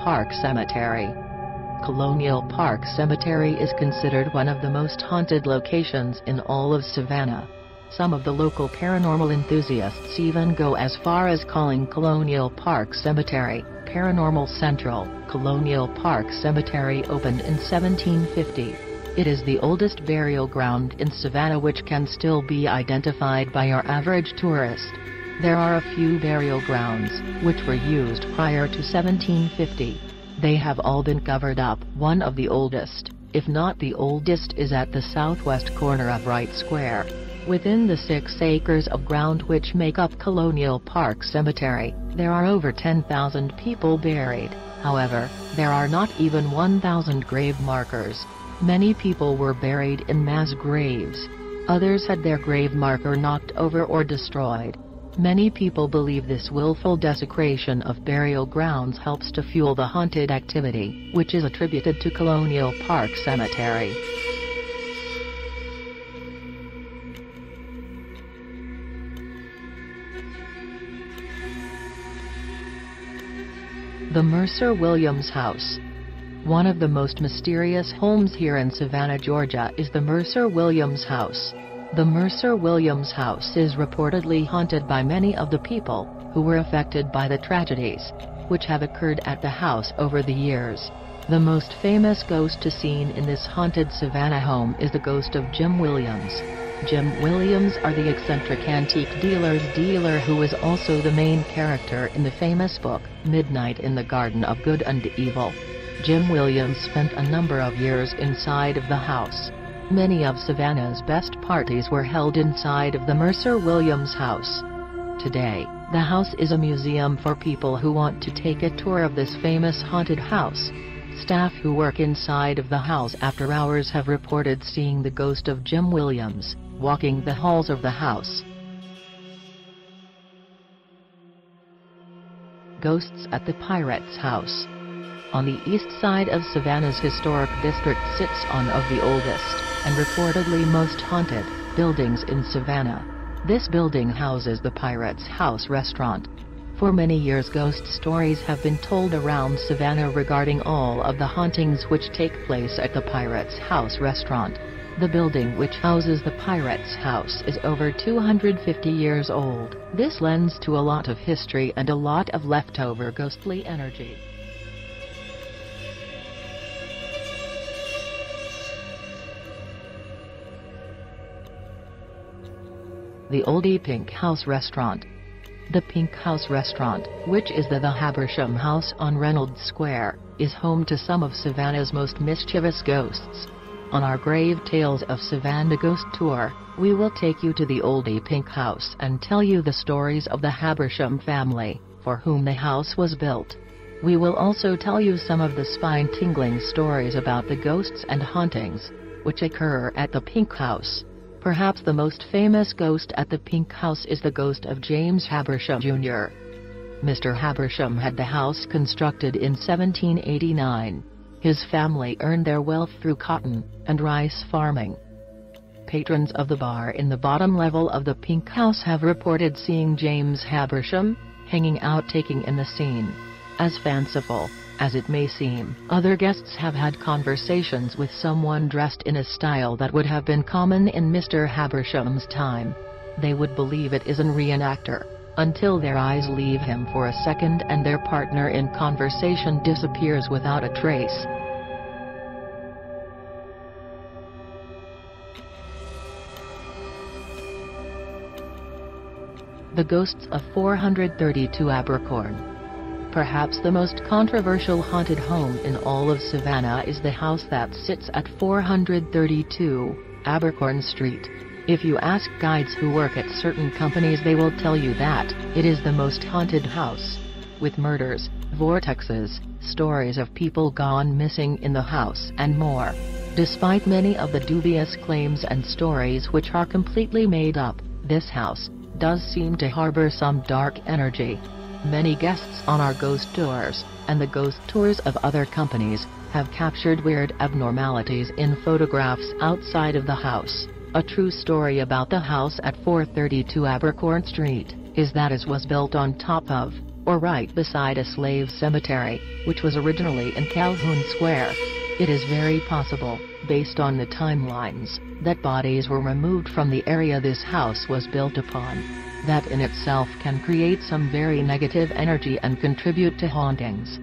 Park Cemetery. Colonial Park Cemetery is considered one of the most haunted locations in all of Savannah. Some of the local paranormal enthusiasts even go as far as calling Colonial Park Cemetery, Paranormal Central. Colonial Park Cemetery opened in 1750. It is the oldest burial ground in Savannah which can still be identified by our average tourist. There are a few burial grounds, which were used prior to 1750. They have all been covered up. One of the oldest, if not the oldest, is at the southwest corner of Wright Square. Within the 6 acres of ground which make up Colonial Park Cemetery, there are over 10,000 people buried. However, there are not even 1,000 grave markers. Many people were buried in mass graves. Others had their grave marker knocked over or destroyed. Many people believe this willful desecration of burial grounds helps to fuel the haunted activity, which is attributed to Colonial Park Cemetery. The Mercer Williams House. One of the most mysterious homes here in Savannah, Georgia is the Mercer Williams House. The Mercer Williams House is reportedly haunted by many of the people who were affected by the tragedies which have occurred at the house over the years. The most famous ghost seen in this haunted Savannah home is the ghost of Jim Williams. Jim Williams are the eccentric antique dealer who was also the main character in the famous book, Midnight in the Garden of Good and Evil. Jim Williams spent a number of years inside of the house. Many of Savannah's best parties were held inside of the Mercer Williams house. Today, the house is a museum for people who want to take a tour of this famous haunted house. Staff who work inside of the house after hours have reported seeing the ghost of Jim Williams walking the halls of the house. Ghosts at the Pirates House. On the east side of Savannah's historic district sits one of the oldest, and reportedly most haunted, buildings in Savannah. This building houses the Pirates House restaurant. For many years ghost stories have been told around Savannah regarding all of the hauntings which take place at the Pirates House restaurant. The building which houses the Pirates House is over 250 years old. This lends to a lot of history and a lot of leftover ghostly energy. The Oldie Pink House Restaurant. The Pink House Restaurant, which is the Habersham House on Reynolds Square, is home to some of Savannah's most mischievous ghosts. On our Grave Tales of Savannah Ghost Tour, we will take you to the Oldie Pink House and tell you the stories of the Habersham family, for whom the house was built. We will also tell you some of the spine-tingling stories about the ghosts and hauntings which occur at the Pink House. Perhaps the most famous ghost at the Pink House is the ghost of James Habersham Jr. Mr. Habersham had the house constructed in 1789. His family earned their wealth through cotton and rice farming. Patrons of the bar in the bottom level of the Pink House have reported seeing James Habersham hanging out taking in the scene. As fanciful as it may seem, other guests have had conversations with someone dressed in a style that would have been common in Mr. Habersham's time. They would believe it is a reenactor, until their eyes leave him for a second and their partner in conversation disappears without a trace. The Ghosts of 432 Abercorn. Perhaps the most controversial haunted home in all of Savannah is the house that sits at 432 Abercorn Street. If you ask guides who work at certain companies, they will tell you that it is the most haunted house, with murders, vortexes, stories of people gone missing in the house and more. Despite many of the dubious claims and stories which are completely made up, this house does seem to harbor some dark energy. Many guests on our ghost tours, and the ghost tours of other companies, have captured weird abnormalities in photographs outside of the house. A true story about the house at 432 Abercorn Street is that it was built on top of or right beside a slave cemetery, which was originally in Calhoun Square. It is very possible, based on the timelines, that bodies were removed from the area this house was built upon. That in itself can create some very negative energy and contribute to hauntings.